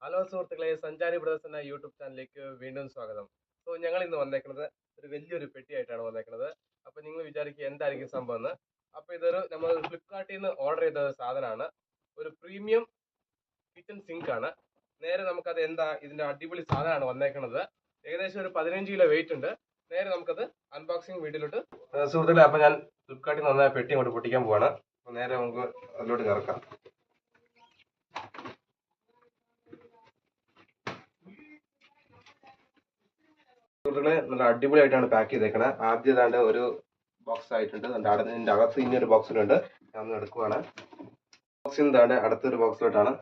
Hello സുഹൃത്തുക്കളെ, സഞ്ചാരി brothers എന്ന യൂട്യൂബ് ചാനലിലേക്ക് വീണ്ടും സ്വാഗതം. ഞങ്ങൾ ഇന്ന് വന്നേക്കുന്നത് ഒരു വലിയൊരു പെട്ടിയായിട്ടാണ് വന്നേക്കുന്നത്. അപ്പോൾ നിങ്ങൾ വിചാരിക്കുക എന്തായിരിക്കും സംഭവം എന്ന്. അപ്പോൾ ഇതൊരു നമ്മൾ ഫ്ലിപ്കാർട്ടിൽ നിന്ന് ഓർഡർ ചെയ്ത സാധനമാണ്. ഒരു പ്രീമിയം കിച്ചൺ സിങ്ക് ആണ്. നേരെ നമുക്കത് എന്താ ഇതിന്റെ അടിപൊളി സാധനമാണ് വന്നേക്കുന്നത്. ഏകദേശം ഒരു 15 കിലോ വെയിറ്റ് ഉണ്ട്. നേരെ നമുക്കത് അൺബോക്സിംഗ് വീഡിയോയിലോട്ട് സുഹൃത്തുക്കളെ, അപ്പോൾ ഞാൻ ഫ്ലിപ്കാർട്ടിൽ നിന്ന് വന്ന പെട്ടി അങ്ങോട്ട് പൊട്ടിക്കാൻ പോവാണ്. അപ്പോൾ നേരെ നമുക്ക് അതിലോട്ട് കിടക്കാം. സുഹൃത്തുക്കളെ, നല്ല അടിപൊളിയായിട്ടാണ് പാക്ക് ചെയ്തേക്കണത്. ആദ്യം ഏതാണ്ട് ഒരു ബോക്സ് ആയിട്ടുണ്ട്. അതിന്റെ അകത്ത് ഇനിയൊരു ബോക്സിലുണ്ട്. ഞാൻ ഒന്ന് എടുക്കുവാണ്. ബോക്സിൽ നിന്നാണ് അടുത്തൊരു ബോക്സിലോട്ടാണ്.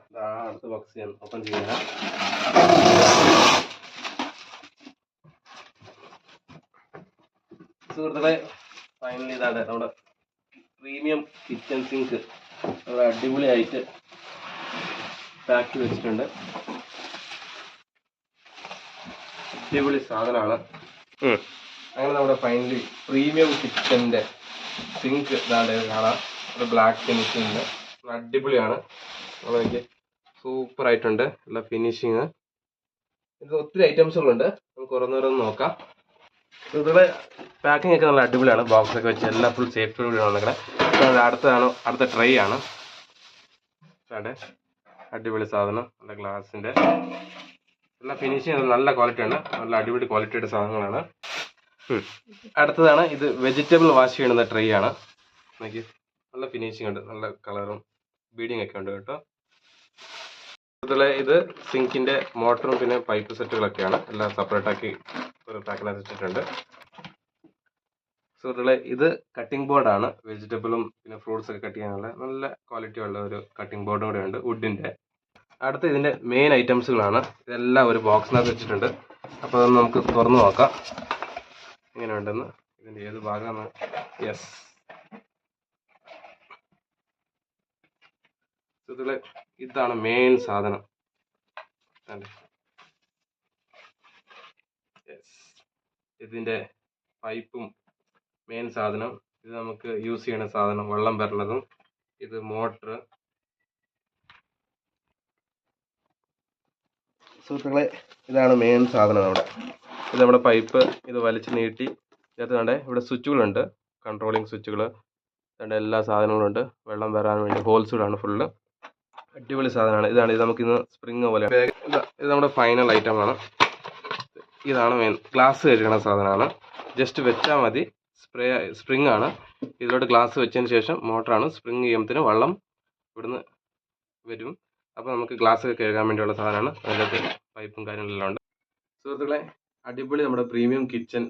അടുത്ത ബോക്സ് ഞാൻ ഓപ്പൺ ചെയ്യുന്നത്. സുഹൃത്തുക്കളെ, ഫൈനലി ഇതാണ് നമ്മുടെ പ്രീമിയം കിച്ചൺ സിങ്ക്. നല്ല അടിപൊളിയായിട്ട് പാക്ക് വെച്ചിട്ടുണ്ട്. അടിപൊളി സാധനമാണ്. അങ്ങനെ നമ്മുടെ ഫൈനലി പ്രീമിയം കിച്ചന്റെ സിങ്ക് ഇതാണ്ട് കാണാം. ഒരു ബ്ലാക്ക് ഫിനിഷിങ് അടിപൊളിയാണ്. എനിക്ക് സൂപ്പർ ആയിട്ടുണ്ട് എല്ലാ ഫിനിഷിങ്. ഇത് ഒത്തിരി ഐറ്റംസുകളുണ്ട്. നമുക്ക് ഓരോന്നോരോന്ന് നോക്കാം. ഇതുപോലെ പാക്കിംഗ് ഒക്കെ നല്ല അടിപൊളിയാണ്. ബോക്സ് ഒക്കെ വെച്ച് എല്ലാം ഫുൾ സേഫ്റ്റിയോടെയാണ് വന്നേക്കണേ. അടുത്ത ട്രൈ ആണ്. അടിപൊളി സാധനം. നല്ല ഗ്ലാസിന്റെ എല്ലാ ഫിനിഷിങ് നല്ല ക്വാളിറ്റിയാണ്. നല്ല അടിപൊളി ക്വാളിറ്റിയുടെ സാധനങ്ങളാണ്. അടുത്തതാണ് ഇത് വെജിറ്റബിൾ വാഷ് ചെയ്യുന്ന ട്രൈ ആണ്. നോക്കി, നല്ല ഫിനിഷിങ് ഉണ്ട്. നല്ല കളറും ബീഡിങ് ഒക്കെ ഉണ്ട് കേട്ടോ. അതുപോലെ ഇത് സിങ്കിന്റെ മോട്ടറും പിന്നെ പൈപ്പ് സെറ്റുകളൊക്കെയാണ്. എല്ലാം സെപ്പറേറ്റ് ആക്കി ഒരു പാക്കിനകത്ത് വെച്ചിട്ടുണ്ട്. സുഹൃത്തുക്കളെ, ഇത് കട്ടിംഗ് ബോർഡാണ്. വെജിറ്റബിളും പിന്നെ ഫ്രൂട്ട്സ് ഒക്കെ കട്ട് ചെയ്യാനുള്ള നല്ല ക്വാളിറ്റി ഉള്ള ഒരു കട്ടിംഗ് ബോർഡും കൂടെ ഉണ്ട്, വുഡിന്റെ. അടുത്ത ഇതിന്റെ മെയിൻ ഐറ്റംസുകളാണ്. ഇതെല്ലാം ഒരു ബോക്സിനകത്ത് വെച്ചിട്ടുണ്ട്. അപ്പോൾ അതൊന്ന് നമുക്ക് തുറന്നു നോക്കാം എങ്ങനെ ഉണ്ടെന്ന്. ഇതിന്റെ ഏത് ഭാഗമാണ്? യെസ് സുഹൃത്തുക്കളെ, ഇതാണ് മെയിൻ സാധനം. ഇതിന്റെ പൈപ്പും മെയിൻ സാധനം. ഇത് നമുക്ക് യൂസ് ചെയ്യണ സാധനം, വെള്ളം വരണതും. ഇത് മോട്ടർ. സുഹൃത്തുക്കളെ, ഇതാണ് മെയിൻ സാധനം. ഇത് നമ്മുടെ പൈപ്പ്. ഇത് വലിച്ചു നീട്ടി ഇതിനകത്ത് കണ്ടേ ഇവിടെ സ്വിച്ചുകളുണ്ട്, കൺട്രോളിങ് സ്വിച്ചുകൾ. അതിൻ്റെ എല്ലാ സാധനങ്ങളുണ്ട്. വെള്ളം വരാൻ വേണ്ടി ഹോൾസുകളാണ് ഫുള്ള്. അടിപൊളി സാധനമാണ്. ഇത് നമുക്കിന്ന് സ്പ്രിങ് പോലെ. ഇത് നമ്മുടെ ഫൈനൽ ഐറ്റമാണ്. ഇതാണ് മെയിൻ ഗ്ലാസ് കഴുകണ സാധനമാണ്. ജസ്റ്റ് വെച്ചാൽ മതി. സ്പ്രിങ് ആണ്. ഇതിലോട്ട് ഗ്ലാസ് വെച്ചതിന് ശേഷം മോട്ടറാണ്. സ്പ്രിങ് ചെയ്യുമ്പോഴത്തേന് വെള്ളം ഇവിടുന്ന് വരും. അപ്പോൾ നമുക്ക് ഗ്ലാസ് കഴുകാൻ വേണ്ടിയുള്ള സാധനമാണ്. അതിനകത്ത് പൈപ്പും കാര്യങ്ങളെല്ലാം ഉണ്ട്. സുഹൃത്തുക്കളെ, അടിപൊളി നമ്മുടെ പ്രീമിയം കിച്ചൺ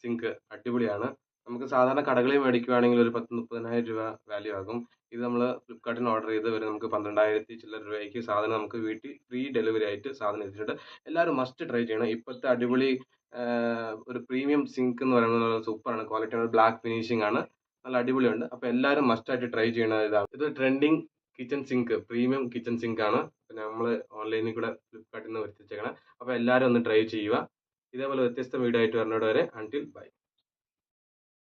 സിങ്ക് അടിപൊളിയാണ്. നമുക്ക് സാധാരണ കടകളിൽ മേടിക്കുകയാണെങ്കിൽ ഒരു 10-30,000 രൂപ വാല്യൂ ആകും. ഇത് നമ്മൾ ഫ്ലിപ്കാർട്ടിൽ നിന്ന് ഓർഡർ ചെയ്ത് വരെ നമുക്ക് 12,000 ചില്ലറ രൂപയ്ക്ക് സാധനം നമുക്ക് വീട്ടിൽ ഫ്രീ ഡെലിവറി ആയിട്ട് സാധനം എത്തിയിട്ടുണ്ട്. എല്ലാവരും മസ്റ്റ് ട്രൈ ചെയ്യണം. ഇപ്പോഴത്തെ അടിപൊളി ഒരു പ്രീമിയം സിങ്ക് എന്ന് പറയുന്നത് സൂപ്പറാണ്. ക്വാളിറ്റി ബ്ലാക്ക് ഫിനിഷിംഗ് ആണ്. നല്ല അടിപൊളിയുണ്ട്. അപ്പോൾ എല്ലാവരും മസ്റ്റായിട്ട് ട്രൈ ചെയ്യണ ഇതാണ്. ഇത് trending kitchen sink, premium kitchen sink ആണ്. പിന്നെ നമ്മൾ ഓൺലൈനിൽ കൂടെ ഫ്ലിപ്കാർട്ടിൽ നിന്ന് വരുത്തിച്ചേക്കണം. അപ്പോൾ എല്ലാവരും ഒന്ന് ട്രൈ ചെയ്യുക. ഇതേപോലെ വ്യത്യസ്ത വീഡിയോ ആയിട്ട് വരുന്നവരെ അൺടിൽ ബൈ.